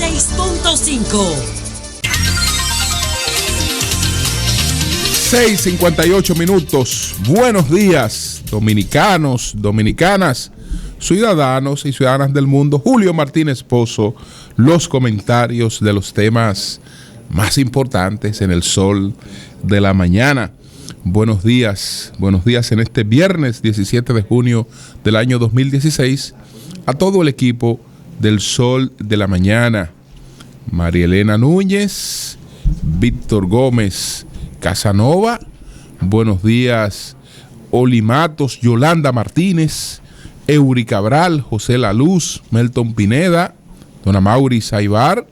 96.5. 6:58 minutos. Buenos días, dominicanos, dominicanas, ciudadanos y ciudadanas del mundo. Julio Martínez Pozo, los comentarios de los temas más importantes en el sol de la mañana. Buenos días en este viernes 17 de junio del año 2016 a todo el equipo del Sol de la Mañana. María Elena Núñez, Víctor Gómez Casanova, buenos días Oli Matos, Yolanda Martínez, Eury Cabral, José La Luz, Melton Pineda, Dona Mauri Saibar,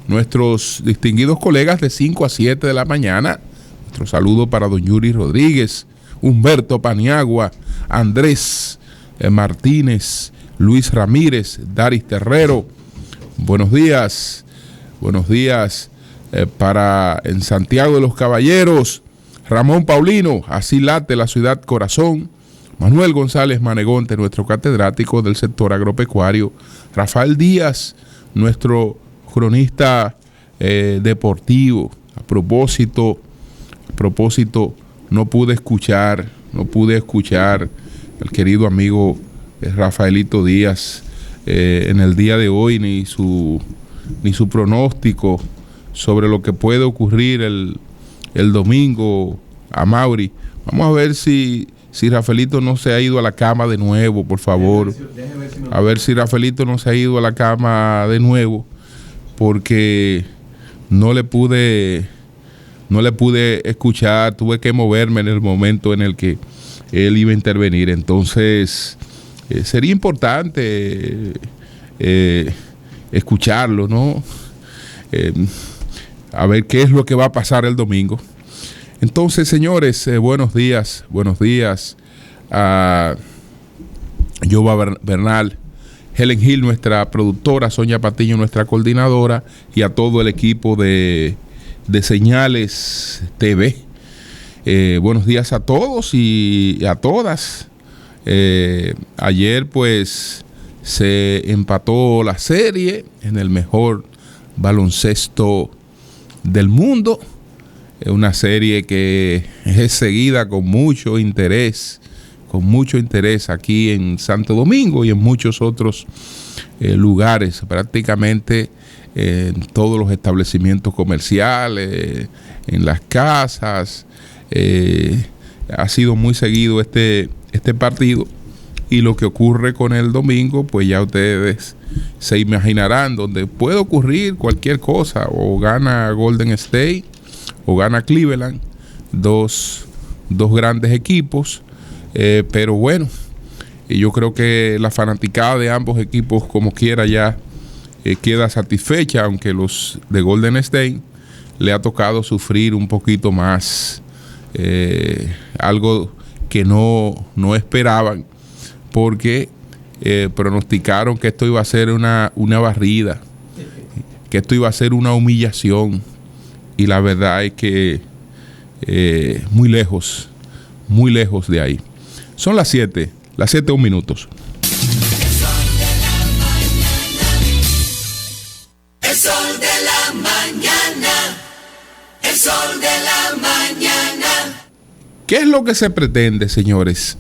nuestros distinguidos colegas de 5 a 7 de la mañana. Nuestro saludo para don Yuri Rodríguez, Humberto Paniagua, Andrés Martínez, Luis Ramírez, Daris Terrero. Buenos días para en Santiago de los Caballeros, Ramón Paulino, así late la ciudad corazón. Manuel González Manegonte, nuestro catedrático del sector agropecuario. Rafael Díaz, nuestro cronista deportivo. A propósito, no pude escuchar al querido amigo Rafaelito Díaz en el día de hoy, ni su pronóstico sobre lo que puede ocurrir el domingo a Mauri. Vamos a ver si Rafaelito no se ha ido a la cama de nuevo, por favor. A ver si Rafaelito no se ha ido a la cama de nuevo, porque no le pude escuchar, tuve que moverme en el momento en el que él iba a intervenir. Entonces, sería importante escucharlo, ¿no? A ver qué es lo que va a pasar el domingo. Entonces, señores, buenos días a Jova Bernal, Helen Hill, nuestra productora, Sonia Patiño, nuestra coordinadora, y a todo el equipo de Señales TV. Buenos días a todos y a todas. Ayer pues se empató la serie en el mejor baloncesto del mundo. Una serie que es seguida con mucho interés aquí en Santo Domingo y en muchos otros lugares, prácticamente en todos los establecimientos comerciales, en las casas. Ha sido muy seguido este partido, y lo que ocurre con el domingo, pues ya ustedes se imaginarán, donde puede ocurrir cualquier cosa. O gana Golden State o gana Cleveland, dos grandes equipos, pero bueno, y yo creo que la fanaticada de ambos equipos como quiera ya queda satisfecha, aunque los de Golden State le ha tocado sufrir un poquito más, algo que no esperaban, porque pronosticaron que esto iba a ser una barrida, que esto iba a ser una humillación, y la verdad es que muy lejos de ahí. Son las 7:01 minutos. El sol de la mañana, el sol de la mañana. ¿Qué es lo que se pretende, señores?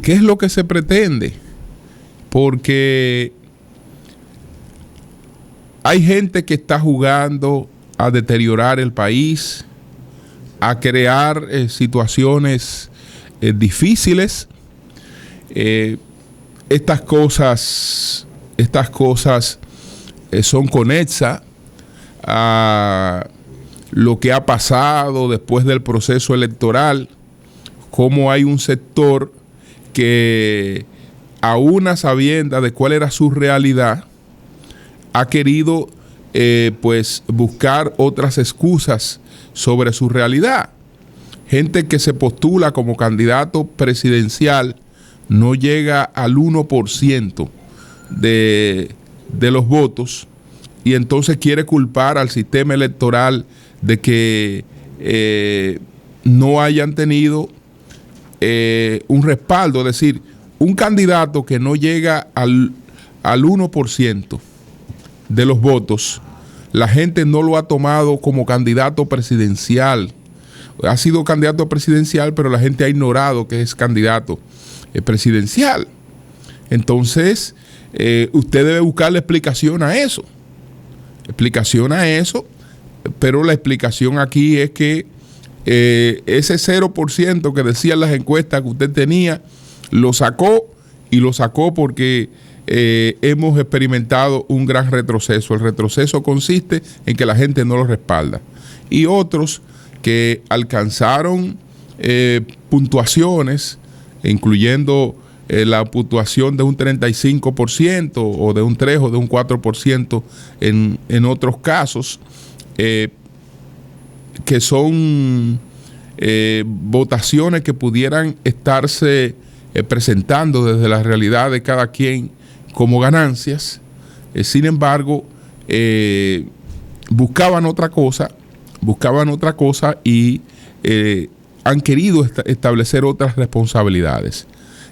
¿Qué es lo que se pretende? Porque hay gente que está jugando a deteriorar el país, a crear situaciones difíciles. Estas cosas son conexas a lo que ha pasado después del proceso electoral, cómo hay un sector que, a una sabienda de cuál era su realidad, ha querido pues buscar otras excusas sobre su realidad. Gente que se postula como candidato presidencial no llega al 1% de los votos, y entonces quiere culpar al sistema electoral de que no hayan tenido un respaldo. Es decir, un candidato que no llega al 1% de los votos, la gente no lo ha tomado como candidato presidencial. Ha sido candidato presidencial, pero la gente ha ignorado que es candidato presidencial. Entonces, usted debe buscarle explicación a eso. Pero la explicación aquí es que ese 0% que decían las encuestas que usted tenía, lo sacó porque hemos experimentado un gran retroceso. El retroceso consiste en que la gente no lo respalda. Y otros que alcanzaron puntuaciones, incluyendo la puntuación de un 35% o de un 3 o de un 4% en otros casos, que son votaciones que pudieran estarse presentando desde la realidad de cada quien como ganancias. Sin embargo, buscaban otra cosa y han querido establecer otras responsabilidades.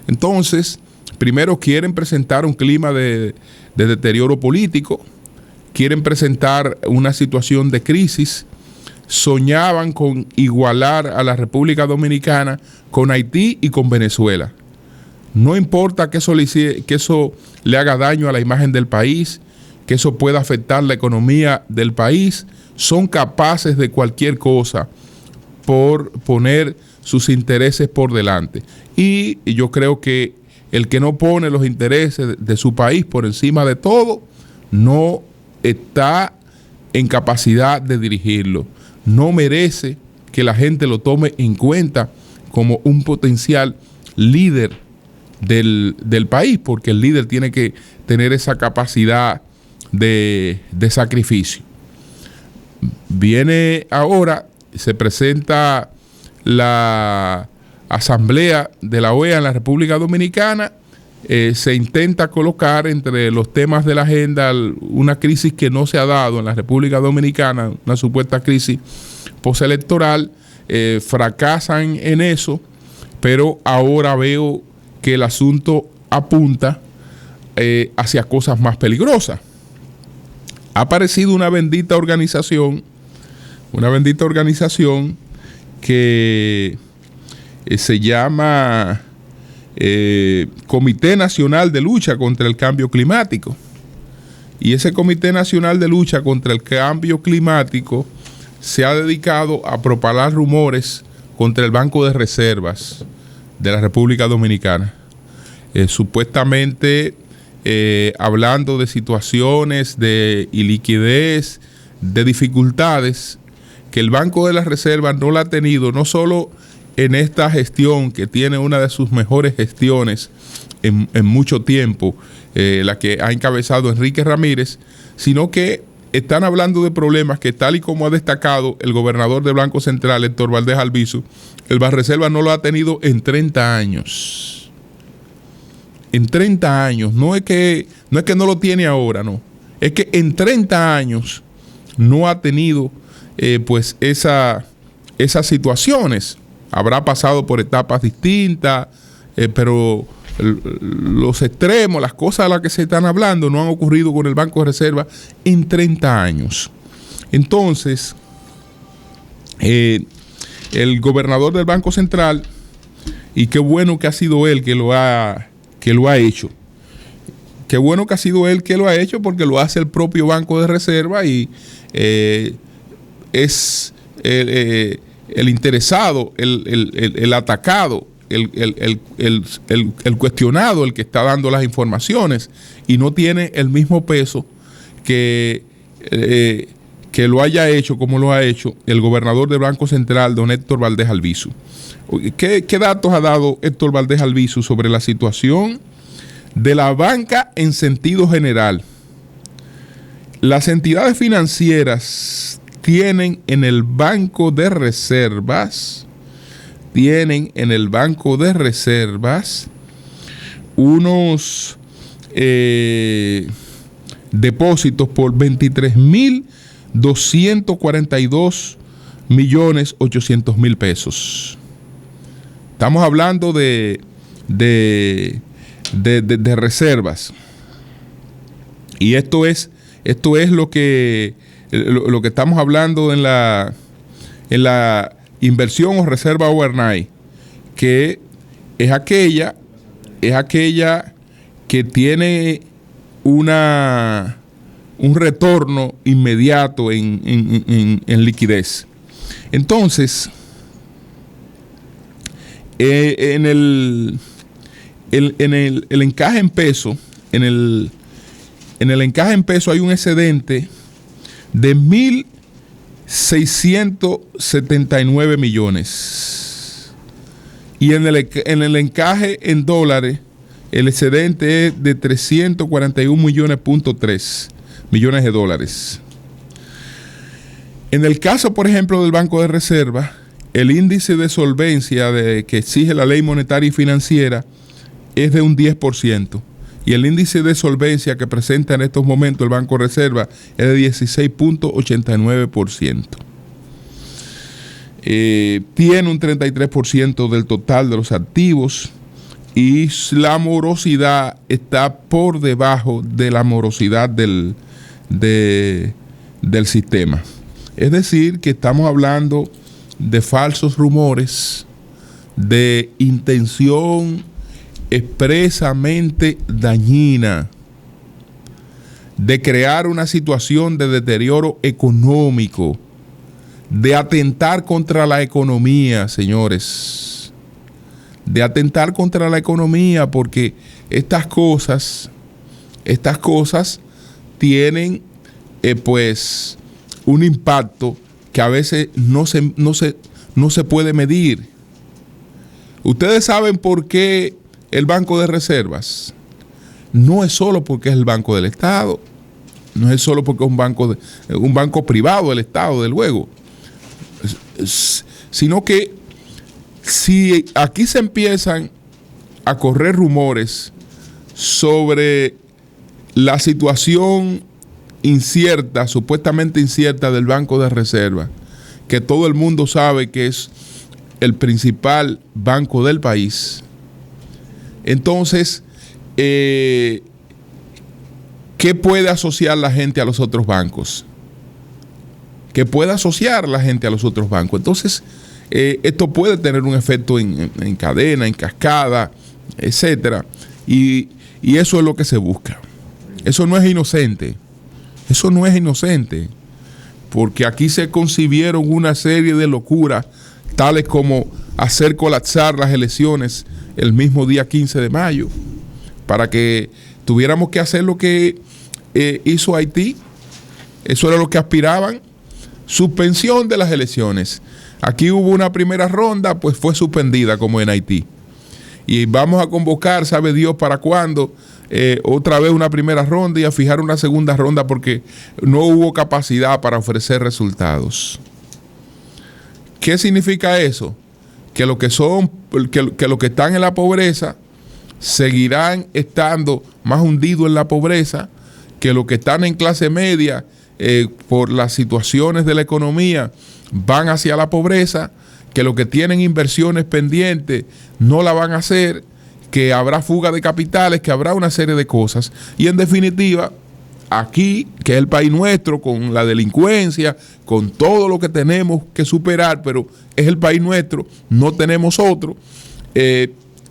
Entonces, primero quieren presentar un clima de deterioro político, quieren presentar una situación de crisis, soñaban con igualar a la República Dominicana con Haití y con Venezuela. No importa que eso le haga daño a la imagen del país, que eso pueda afectar la economía del país, son capaces de cualquier cosa por poner sus intereses por delante. Y yo creo que el que no pone los intereses de su país por encima de todo, no está en capacidad de dirigirlo. No merece que la gente lo tome en cuenta como un potencial líder del país, porque el líder tiene que tener esa capacidad de sacrificio. Viene ahora, se presenta la Asamblea de la OEA en la República Dominicana, se intenta colocar entre los temas de la agenda una crisis que no se ha dado en la República Dominicana, una supuesta crisis postelectoral. Fracasan en eso, pero ahora veo que el asunto apunta hacia cosas más peligrosas. Ha aparecido una bendita organización que se llama Comité Nacional de Lucha contra el Cambio Climático. Y ese Comité Nacional de Lucha contra el Cambio Climático se ha dedicado a propalar rumores contra el Banco de Reservas de la República Dominicana. Supuestamente hablando de situaciones de iliquidez, de dificultades, que el Banco de las Reservas no la ha tenido, no solo en esta gestión, que tiene una de sus mejores gestiones en mucho tiempo, la que ha encabezado Enrique Ramírez, sino que están hablando de problemas que, tal y como ha destacado el gobernador de Banco Central, Héctor Valdés Albizu, el Banreservas no lo ha tenido en 30 años. En 30 años. No es que no lo tiene ahora, no. Es que en 30 años no ha tenido pues esas situaciones. Habrá pasado por etapas distintas, pero los extremos, las cosas de las que se están hablando no han ocurrido con el Banco de Reserva en 30 años. Entonces, el gobernador del Banco Central, y qué bueno que ha sido él que lo ha hecho. Qué bueno que ha sido él que lo ha hecho, porque lo hace el propio Banco de Reserva y es el interesado, el atacado, el cuestionado, el que está dando las informaciones, y no tiene el mismo peso que lo haya hecho como lo ha hecho el gobernador del Banco Central, don Héctor Valdés Albizu. ¿Qué datos ha dado Héctor Valdés Albizu sobre la situación de la banca en sentido general? Las entidades financieras tienen en el Banco de Reservas unos depósitos por 23.242.800.000 pesos. Estamos hablando de reservas. Y esto es Esto es lo que estamos hablando en la inversión o reserva overnight, que es aquella que tiene un retorno inmediato en liquidez. Entonces, en el encaje en peso, en el encaje en peso hay un excedente de 1.679 millones. Y en el encaje en dólares, el excedente es de 341.3 millones de dólares. En el caso, por ejemplo, del Banco de Reserva, el índice de solvencia que exige la ley monetaria y financiera es de un 10%. Y el índice de solvencia que presenta en estos momentos el Banco de Reserva es de 16.89%. Tiene un 33% del total de los activos y la morosidad está por debajo de la morosidad del sistema. Es decir, que estamos hablando de falsos rumores, de intención expresamente dañina, de crear una situación de deterioro económico, de atentar contra la economía, señores, de atentar contra la economía, porque estas cosas tienen pues un impacto que a veces no se puede medir. Ustedes saben por qué el Banco de Reservas no es solo porque es el Banco del Estado, no es solo porque es un banco privado del Estado, de luego, sino que si aquí se empiezan a correr rumores sobre la situación incierta, supuestamente incierta del Banco de Reserva, que todo el mundo sabe que es el principal banco del país, entonces, ¿qué puede asociar la gente a los otros bancos? ¿Qué puede asociar la gente a los otros bancos? Entonces, esto puede tener un efecto en cadena, en cascada, etcétera. Y eso es lo que se busca. Eso no es inocente. Eso no es inocente. Porque aquí se concibieron una serie de locuras, tales como hacer colapsar las elecciones el mismo día 15 de mayo, para que tuviéramos que hacer lo que hizo Haití. Eso era lo que aspiraban, suspensión de las elecciones. Aquí hubo una primera ronda, pues fue suspendida como en Haití. Y vamos a convocar, sabe Dios para cuándo, otra vez una primera ronda y a fijar una segunda ronda porque no hubo capacidad para ofrecer resultados. ¿Qué significa eso? Que los que están en la pobreza seguirán estando más hundidos en la pobreza, que los que están en clase media por las situaciones de la economía van hacia la pobreza, que los que tienen inversiones pendientes no la van a hacer, que habrá fuga de capitales, que habrá una serie de cosas. Y en definitiva, aquí, que es el país nuestro, con la delincuencia, con todo lo que tenemos que superar, pero es el país nuestro, no tenemos otro,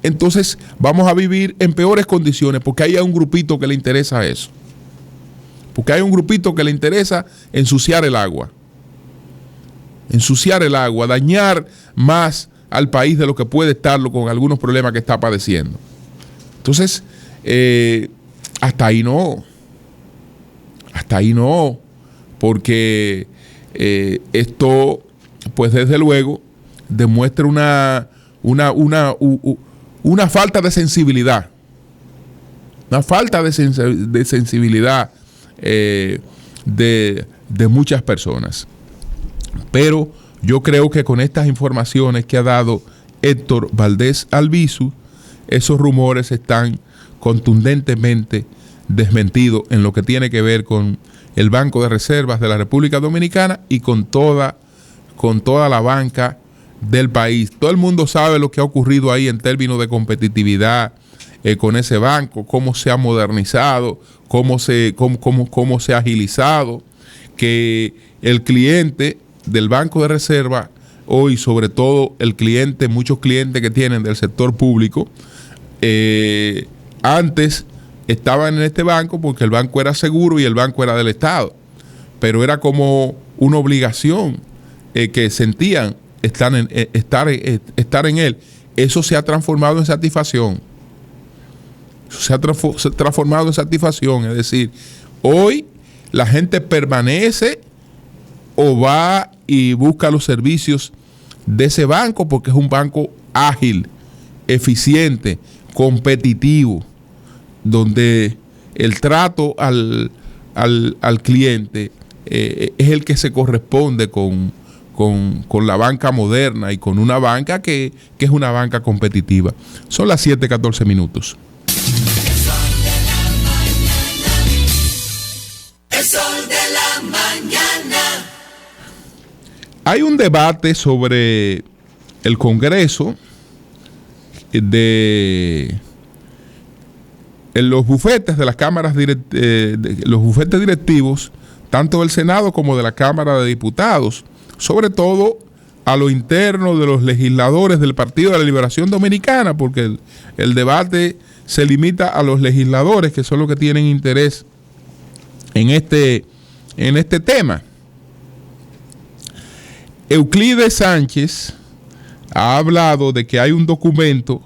entonces vamos a vivir en peores condiciones porque hay un grupito que le interesa eso. Porque hay un grupito que le interesa ensuciar el agua, dañar más al país de lo que puede estarlo con algunos problemas que está padeciendo. Entonces, hasta ahí no, porque esto, pues desde luego, demuestra una falta de sensibilidad, de sensibilidad de muchas personas. Pero yo creo que con estas informaciones que ha dado Héctor Valdés Albizu, esos rumores están contundentemente desmentidos en lo que tiene que ver con el Banco de Reservas de la República Dominicana y con toda la banca del país. Todo el mundo sabe lo que ha ocurrido ahí en términos de competitividad, con ese banco, cómo se ha modernizado, cómo se ha agilizado, que el cliente del Banco de Reserva hoy, sobre todo muchos clientes que tienen del sector público, antes estaban en este banco porque el banco era seguro y el banco era del Estado, pero era como una obligación que sentían estar en él. Eso se ha transformado en satisfacción. Se ha transformado en satisfacción. Es decir, hoy la gente permanece o va y busca los servicios de ese banco porque es un banco ágil, eficiente, competitivo, donde el trato al cliente es el que se corresponde con la banca moderna y con una banca que es una banca competitiva. Son las 7:14 minutos. El sol de la mañana. Hay un debate sobre el Congreso en los bufetes de las cámaras los bufetes directivos, tanto del Senado como de la Cámara de Diputados, sobre todo a lo interno de los legisladores del Partido de la Liberación Dominicana, porque el debate se limita a los legisladores, que son los que tienen interés en este tema. Euclides Sánchez ha hablado de que hay un documento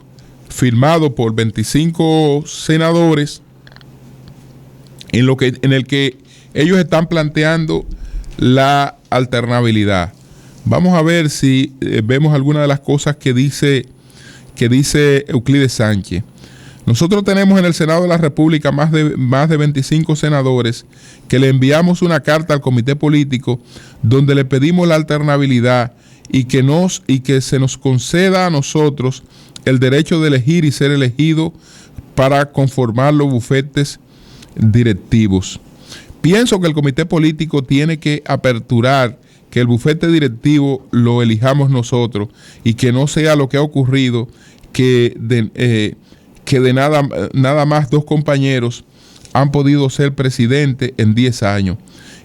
firmado por 25 senadores en el que ellos están planteando la alternabilidad. Vamos a ver si vemos algunas de las cosas que dice Euclides Sánchez. Nosotros tenemos en el Senado de la República más de 25 senadores que le enviamos una carta al comité político donde le pedimos la alternabilidad y que se nos conceda a nosotros el derecho de elegir y ser elegido para conformar los bufetes directivos. Pienso que el comité político tiene que aperturar que el bufete directivo lo elijamos nosotros y que no sea lo que ha ocurrido, que de nada más 2 compañeros han podido ser presidente en 10 años.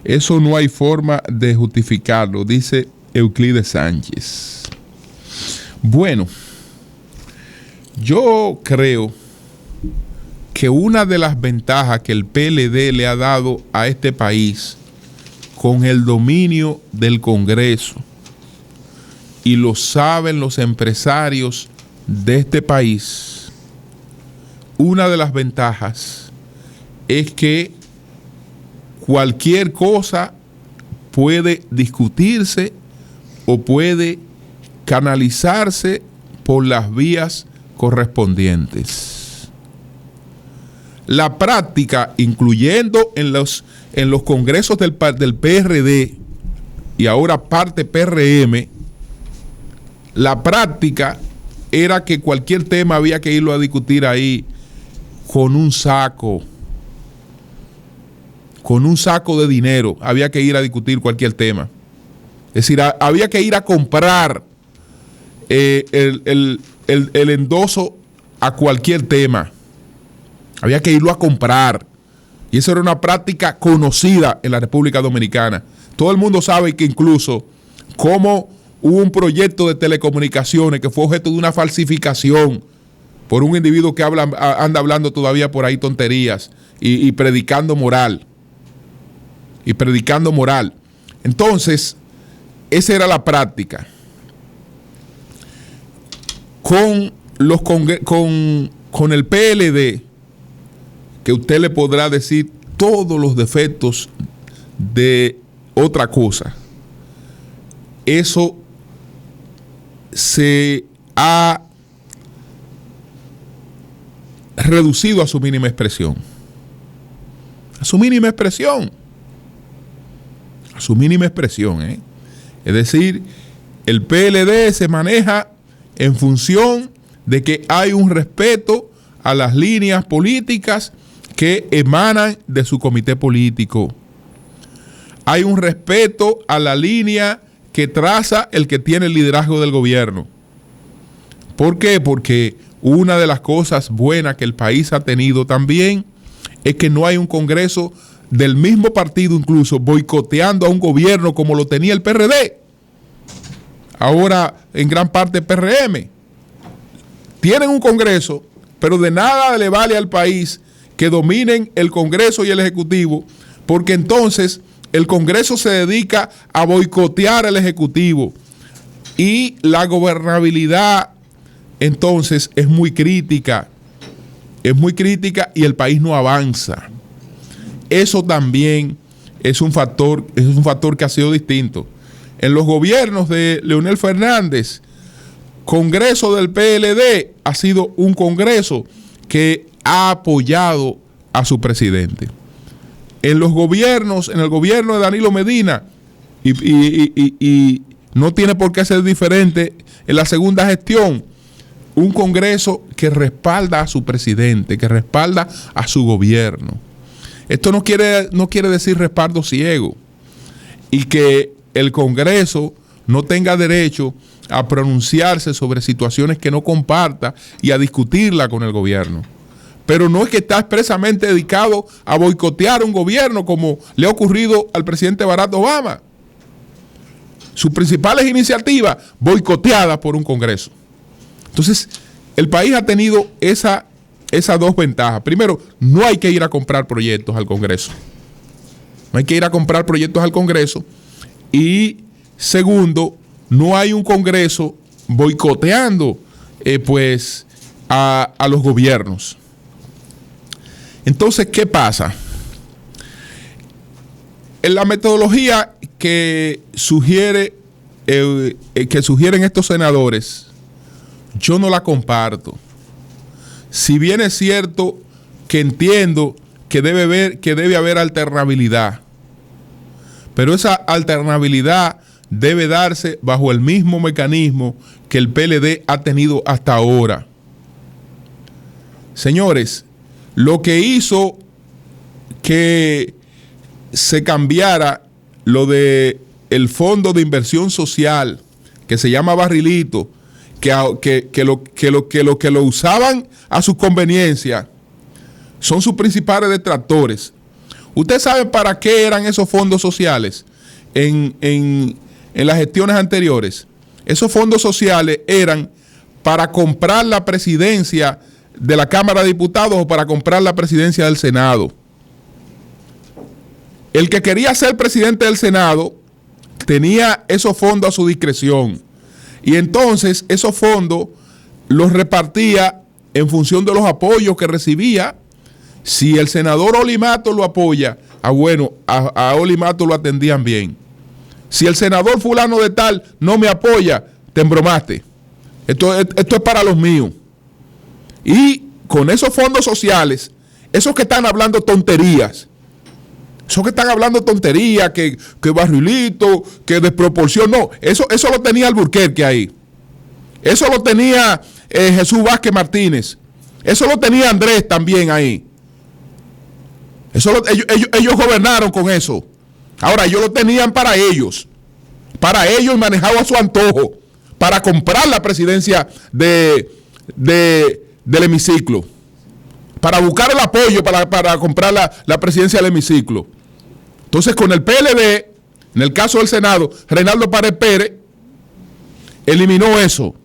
Eso no hay forma de justificarlo, dice Euclides Sánchez. Bueno, yo creo que una de las ventajas que el PLD le ha dado a este país con el dominio del Congreso, y lo saben los empresarios de este país, una de las ventajas es que cualquier cosa puede discutirse o puede canalizarse por las vías correspondientes. La práctica, incluyendo en los congresos del PRD y ahora parte PRM, la práctica era que cualquier tema había que irlo a discutir ahí con un saco de dinero. Había que ir a discutir cualquier tema. Es decir, había que ir a comprar el endoso a cualquier tema. Había que irlo a comprar. Y eso era una práctica conocida en la República Dominicana. Todo el mundo sabe que incluso como hubo un proyecto de telecomunicaciones que fue objeto de una falsificación por un individuo que anda hablando todavía por ahí tonterías y predicando moral. Entonces, esa era la práctica. Con el PLD, que usted le podrá decir todos los defectos de otra cosa, eso se ha reducido a su mínima expresión. A su mínima expresión. Es decir, el PLD se maneja en función de que hay un respeto a las líneas políticas que emanan de su comité político. Hay un respeto a la línea que traza el que tiene el liderazgo del gobierno. ¿Por qué? Porque una de las cosas buenas que el país ha tenido también es que no hay un Congreso del mismo partido incluso boicoteando a un gobierno como lo tenía el PRD. Ahora en gran parte PRM. Tienen un Congreso, pero de nada le vale al país que dominen el Congreso y el Ejecutivo, porque entonces el Congreso se dedica a boicotear al Ejecutivo y la gobernabilidad entonces es muy crítica y el país no avanza. Eso también es un factor que ha sido distinto. En los gobiernos de Leonel Fernández, Congreso del PLD ha sido un Congreso que ha apoyado a su presidente. En el gobierno de Danilo Medina, y no tiene por qué ser diferente en la segunda gestión, un Congreso que respalda a su presidente, que respalda a su gobierno. Esto no quiere decir respaldo ciego y que el Congreso no tenga derecho a pronunciarse sobre situaciones que no comparta y a discutirla con el gobierno. Pero no es que está expresamente dedicado a boicotear un gobierno como le ha ocurrido al presidente Barack Obama. Sus principales iniciativas boicoteadas por un Congreso. Entonces, el país ha tenido esas dos ventajas. Primero, no hay que ir a comprar proyectos al Congreso. No hay que ir a comprar proyectos al Congreso. Y segundo, no hay un Congreso boicoteando a los gobiernos. Entonces, ¿qué pasa? En la metodología que sugieren estos senadores, yo no la comparto. Si bien es cierto que entiendo que debe haber alternabilidad, pero esa alternabilidad debe darse bajo el mismo mecanismo que el PLD ha tenido hasta ahora. Señores, lo que hizo que se cambiara lo de el Fondo de Inversión Social, que se llama Barrilito, que lo usaban a su conveniencia, son sus principales detractores. ¿Usted sabe para qué eran esos fondos sociales en las gestiones anteriores? Esos fondos sociales eran para comprar la presidencia de la Cámara de Diputados o para comprar la presidencia del Senado. El que quería ser presidente del Senado tenía esos fondos a su discreción. Y entonces esos fondos los repartía en función de los apoyos que recibía. Si el senador Olimato lo apoya, a Olimato lo atendían bien. Si el senador fulano de tal no me apoya, te embromaste. Esto es para los míos. Y con esos fondos sociales, esos que están hablando tonterías, que Barrilito, que desproporción, no, eso lo tenía Alburquerque ahí. Eso lo tenía Jesús Vázquez Martínez. Eso lo tenía Andrés también ahí. Ellos gobernaron con eso. Ahora, ellos lo tenían para ellos manejado a su antojo, para comprar la presidencia del hemiciclo, para buscar el apoyo para comprar la presidencia del hemiciclo. Entonces, con el PLD, en el caso del Senado, Reinaldo Pared Pérez eliminó eso.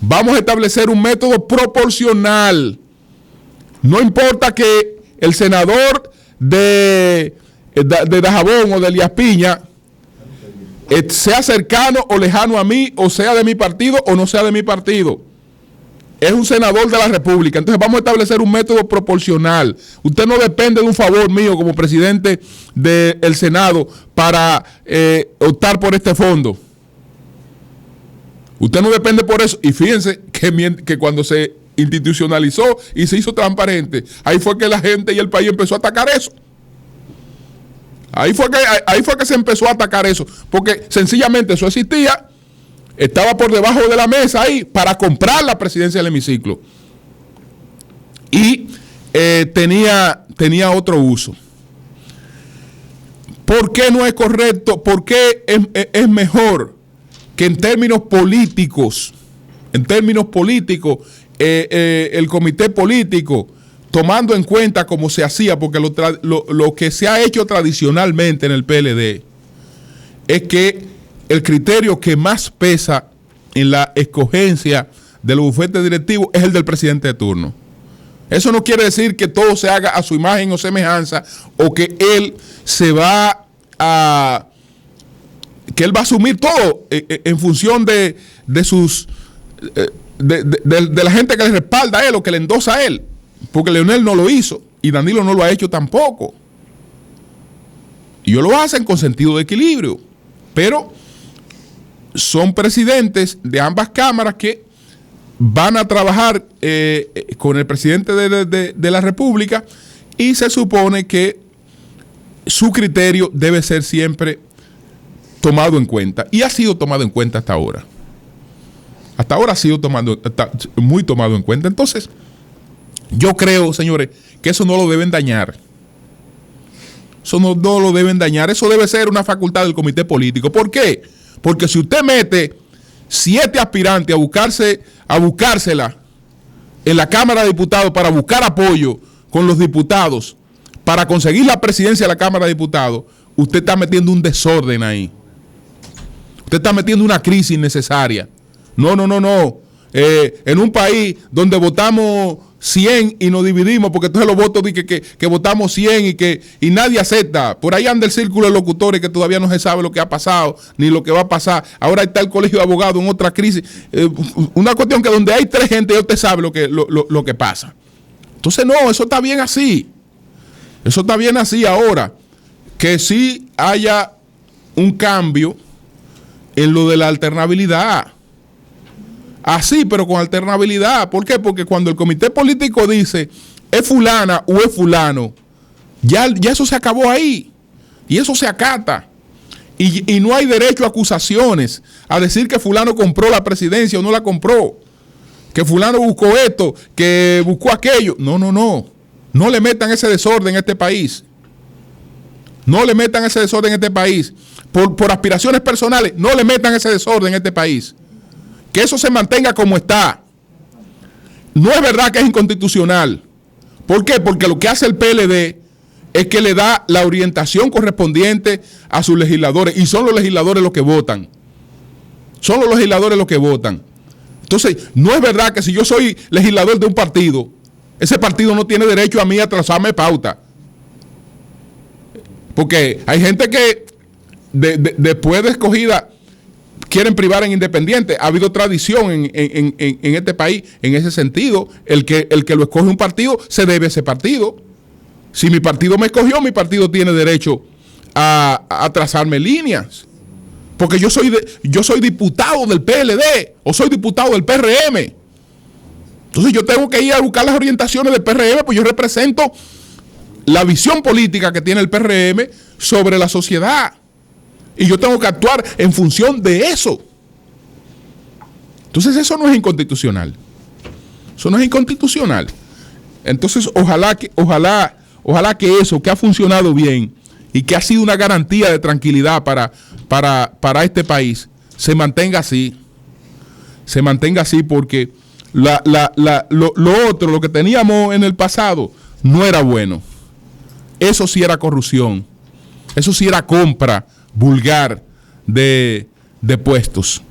Vamos a establecer un método proporcional. No importa que el senador de Dajabón o de Elías Piña sea cercano o lejano a mí, o sea de mi partido o no sea de mi partido. Es un senador de la República. Entonces vamos a establecer un método proporcional. Usted no depende de un favor mío como presidente del Senado para optar por este fondo. Usted no depende por eso. Y fíjense que cuando se institucionalizó y se hizo transparente, ahí fue que la gente y el país empezó a atacar eso. Ahí fue que se empezó a atacar eso. Porque sencillamente eso existía. Estaba por debajo de la mesa ahí para comprar la presidencia del hemiciclo. Y tenía otro uso. ¿Por qué no es correcto? ¿Por qué es mejor que en términos políticos, el comité político, tomando en cuenta como se hacía, porque lo que se ha hecho tradicionalmente en el PLD es que el criterio que más pesa en la escogencia de los bufetes directivos es el del presidente de turno. Eso no quiere decir que todo se haga a su imagen o semejanza, o que él va a asumir todo en función de sus de la gente que le respalda a él o que le endosa a él, porque Leonel no lo hizo y Danilo no lo ha hecho tampoco. Y ellos lo hacen con sentido de equilibrio, pero son presidentes de ambas cámaras que van a trabajar con el presidente de la República, y se supone que su criterio debe ser siempre tomado en cuenta, y ha sido tomado en cuenta hasta ahora. Hasta ahora ha sido muy tomado en cuenta. Entonces, yo creo, señores, que eso no lo deben dañar. Eso no lo deben dañar. Eso debe ser una facultad del comité político. ¿Por qué? Porque si usted mete 7 aspirantes a buscársela en la Cámara de Diputados para buscar apoyo con los diputados, para conseguir la presidencia de la Cámara de Diputados, usted está metiendo un desorden ahí. Usted está metiendo una crisis innecesaria. No. En un país donde votamos 100 y nos dividimos, porque entonces los votos dicen que votamos 100 y nadie acepta. Por ahí anda el círculo de locutores que todavía no se sabe lo que ha pasado, ni lo que va a pasar. Ahora está el colegio de abogados en otra crisis. Una cuestión que donde hay 3 gente, ya usted sabe lo que pasa. Entonces no, eso está bien así. Eso está bien así. Ahora, que sí haya un cambio en lo de la alternabilidad. Así, pero con alternabilidad. ¿Por qué? Porque cuando el comité político dice es fulana o es fulano, ya eso se acabó ahí. Y eso se acata. Y no hay derecho a acusaciones, a decir que fulano compró la presidencia o no la compró, que fulano buscó esto, que buscó aquello. No. No le metan ese desorden en este país. No le metan ese desorden en este país. Por aspiraciones personales, no le metan ese desorden en este país. Que eso se mantenga como está. No es verdad que es inconstitucional. ¿Por qué? Porque lo que hace el PLD es que le da la orientación correspondiente a sus legisladores, y son los legisladores los que votan. Son los legisladores los que votan. Entonces, no es verdad que si yo soy legislador de un partido, ese partido no tiene derecho a mí a trazarme pauta. Porque hay gente que después de escogida quieren privar en independiente. Ha habido tradición en este país en ese sentido. El que lo escoge un partido se debe a ese partido. Si mi partido me escogió, mi partido tiene derecho a trazarme líneas. Porque yo soy diputado del PLD o soy diputado del PRM. Entonces yo tengo que ir a buscar las orientaciones del PRM, pues yo represento la visión política que tiene el PRM sobre la sociedad. Y yo tengo que actuar en función de eso. Entonces eso no es inconstitucional. Eso no es inconstitucional. Entonces ojalá que eso, que ha funcionado bien y que ha sido una garantía de tranquilidad para este país, se mantenga así. Se mantenga así, porque lo otro, lo que teníamos en el pasado, no era bueno. Eso sí era corrupción. Eso sí era compra vulgar de puestos.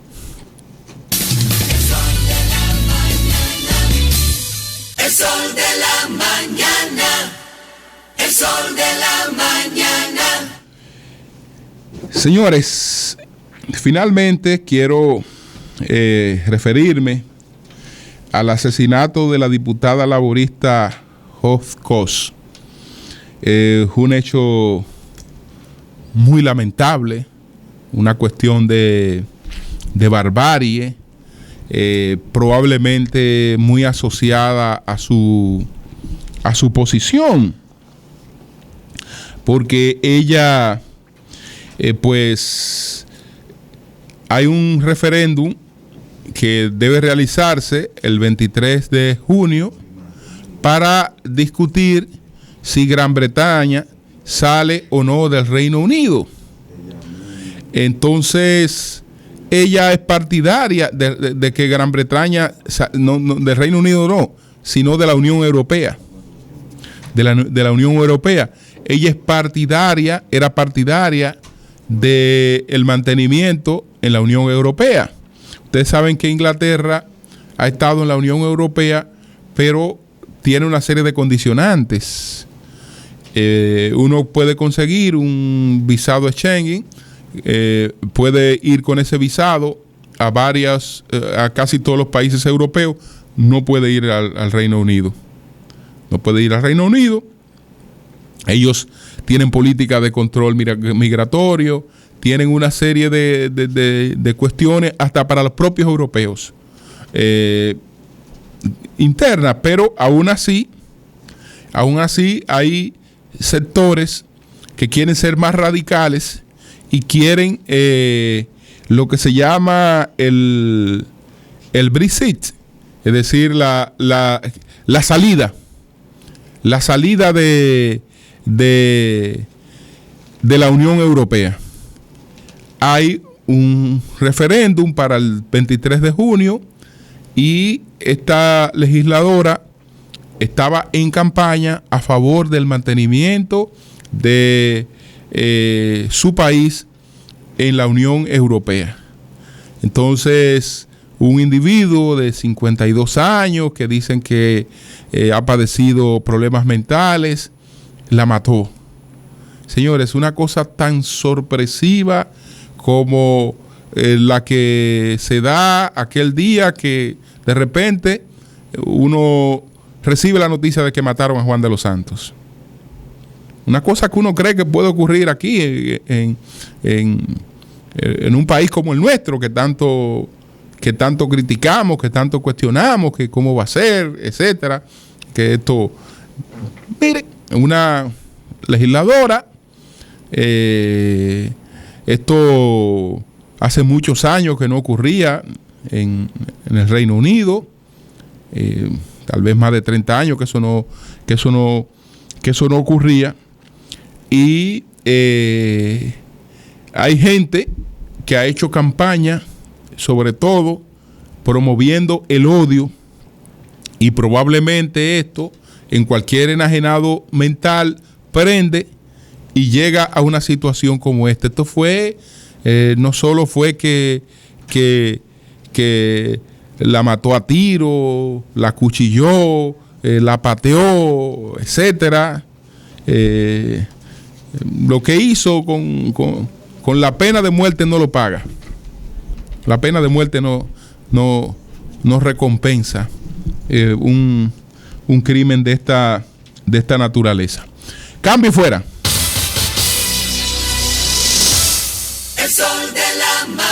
El sol de la mañana. El sol de la mañana. Señores, finalmente quiero referirme al asesinato de la diputada laborista Hof Kos. Un hecho muy lamentable, una cuestión de barbarie, probablemente muy asociada a su posición, porque ella, pues, hay un referéndum que debe realizarse el 23 de junio para discutir si Gran Bretaña sale o no del Reino Unido. Entonces, ella es partidaria de que Gran Bretaña, no, del Reino Unido no, sino de la Unión Europea. De la Unión Europea. Ella era partidaria del mantenimiento en la Unión Europea. Ustedes saben que Inglaterra ha estado en la Unión Europea, pero tiene una serie de condicionantes. Uno puede conseguir un visado Schengen, puede ir con ese visado a casi todos los países europeos, no puede ir al Reino Unido. No puede ir al Reino Unido. Ellos tienen política de control migratorio, tienen una serie de cuestiones hasta para los propios europeos internas, pero aún así hay sectores que quieren ser más radicales y quieren lo que se llama el Brexit, es decir, la salida de la Unión Europea. Hay un referéndum para el 23 de junio y esta legisladora estaba en campaña a favor del mantenimiento de su país en la Unión Europea. Entonces, un individuo de 52 años que dicen que ha padecido problemas mentales, la mató. Señores, una cosa tan sorpresiva como la que se da aquel día que de repente uno recibe la noticia de que mataron a Juan de los Santos. Una cosa que uno cree que puede ocurrir aquí en un país como el nuestro, que tanto criticamos, que tanto cuestionamos, que cómo va a ser, etcétera. Que esto, mire, una legisladora, esto hace muchos años que no ocurría en el Reino Unido, tal vez más de 30 años que eso no ocurría, y hay gente que ha hecho campaña, sobre todo promoviendo el odio, y probablemente esto en cualquier enajenado mental prende y llega a una situación como esta. Esto fue, no solo fue que la mató a tiro, la cuchilló, la pateó, etcétera. Lo que hizo con la pena de muerte no lo paga. La pena de muerte no recompensa un crimen de esta naturaleza. Cambio y fuera. El sol de la mañana.